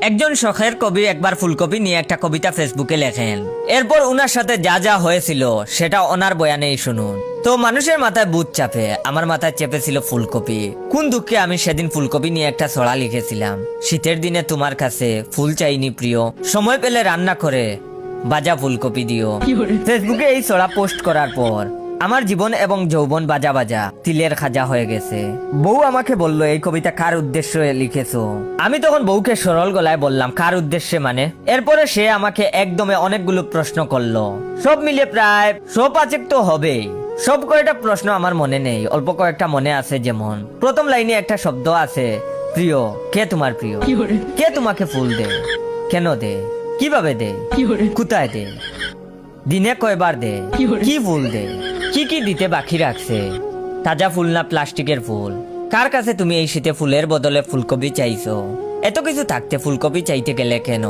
একজন শখের কবি একবার ফুলকপি নিয়ে একটা কবিতা ফেসবুকে লেখেন। এরপর উনার সাথে যা যা হয়েছিল সেটা ওনার বয়ানেই শুনুন। তো মানুষের মাথায় বুট চাপে, আমার মাথায় চেপেছিল ফুলকপি। কোন দুঃখে আমি সেদিন ফুলকপি নিয়ে একটা ছড়া লিখেছিলাম। শীতের দিনে তোমার কাছে ফুল চাইনি প্রিয়, সময় পেলে রান্না করে বাজা ফুলকপি দিও। ফেসবুকে এই ছড়া পোস্ট করার পর আমার জীবন এবং যৌবন বাজা বাজা তিলের খাজা হয়ে গেছে। বউ আমাকে বলল, এই কবিতা কার উদ্দেশ্যে লিখেছো? আমি তখন বউকে সরল গলায় বললাম, কার উদ্দেশ্যে মানে? এরপরে সে আমাকে একদমে অনেকগুলো প্রশ্ন করলো, সব মিলে প্রায় 105 তো হবেই। সব কয়টা প্রশ্ন আমার মনে নেই, অল্প কয়েকটা মনে আছে। যেমন প্রথম লাইনে একটা শব্দ আছে, প্রিয়। কে তোমার প্রিয়? কে তোমাকে ফুল দে? কেন দে? কিভাবে দে? কোথায় দে? দিনে কয়বার দে? কি ফুল দে? কি কি দিতে বাকি রাখছে? তাজা ফুল না প্লাস্টিকের ফুল? কার কাছে তুমি এই শীতে ফুলের বদলে ফুলকপি চাইছো? এত কিছু থাকতে ফুলকপি চাইতে গেলে কেন?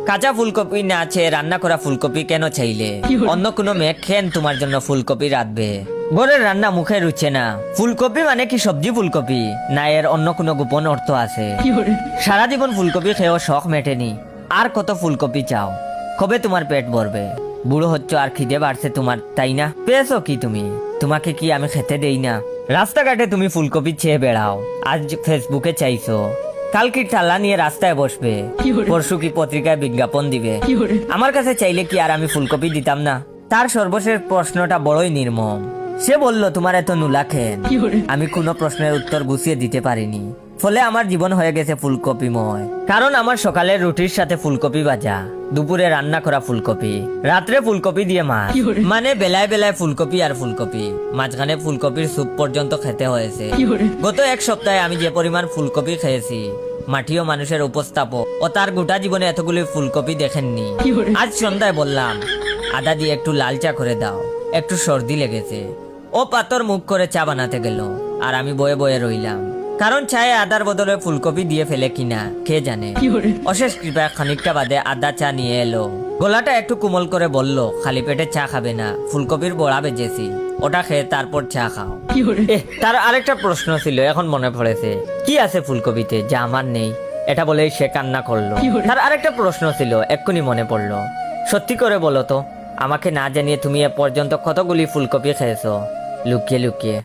কাঁচা ফুলকপি না চেয়ে রান্না করা ফুলকপি কেন চাইলে? অন্য কোনো মেয়ে কেন তোমার জন্য ফুলকপি রাঁধবে? ঘরের রান্না মুখে রুচে না। ফুলকপি মানে কি সবজি ফুলকপি, না এর অন্য কোনো গোপন অর্থ আছে? সারা জীবন ফুলকপি খেয়েও শখ মেটেনি, আর কত ফুলকপি চাও? কবে তোমার পেট ভরবে? বুড়ো হচ্ছ আর খিদে বাড়ছে তোমার, তাই না? পেয়েছো কি তুমি? তোমাকে কি আমি খেতে দেই না? রাস্তাঘাটে তুমি ফুলকপি চেয়ে বেড়াও, আজ ফেসবুকে চাইছো, কাল কি ঠাল্লা নিয়ে রাস্তায় বসবে, পরশু কি পত্রিকায় বিজ্ঞাপন দিবে। আমার কাছে চাইলে কি আর আমি ফুলকপি দিতাম না? তার সর্বশেষ প্রশ্নটা বড়ই নির্মম। সে বলল, তোমার এত নুলা খেন। আমি কোনো প্রশ্নের উত্তর গুছিয়ে দিতে পারিনি, ফলে আমার জীবন হয়ে গেছে ফুলকপিময়। কারণ আমার সকালের রুটির সাথে ফুলকপি ভাজা, দুপুরে রান্না করা ফুলকপি, রাত্রে ফুলকপি দিয়ে মাছ, মানে বেলায় বেলায় ফুলকপি আর ফুলকপি, মাঝখানে ফুলকপির স্যুপ পর্যন্ত খেতে হয়েছে। গত এক সপ্তাহে আমি যে পরিমাণ ফুলকপি খেয়েছি, মাটিও মানুষের উপস্থাপক ও তার গোটা জীবনে এতগুলি ফুলকপি দেখেননি। আজ সন্ধ্যায় বললাম, আদা দিয়ে একটু লাল চা করে দাও, একটু সর্দি লেগেছে। ও পাতর মুখ করে চা বানাতে গেল, আর আমি বয়ে বয়ে রইলাম। কারণ চায়ে আদার বদলে ফুলকপি দিয়ে ফেলে কিনা কে জানে। অশেষ কৃপায় খানিকটা বাদে আদা চা নিয়ে এলো। গলাটা একটু কোমল করে বলল, খালি পেটে চা খাবে না, ফুলকপির বড়া ভেজেছি, ওটা খেয়ে তারপর চা খাও। তার আরেকটা প্রশ্ন ছিল, এখন মনে পড়েছে, কি আছে ফুলকপিতে যা আমার নেই? এটা বলেই সে কান্না করলো। তার আরেকটা প্রশ্ন ছিল, এক্ষুনি মনে পড়লো, সত্যি করে বলো তো, আমাকে না জানিয়ে তুমি এ পর্যন্ত কতগুলি ফুলকপি খেয়েছো লুকিয়ে লুকিয়ে?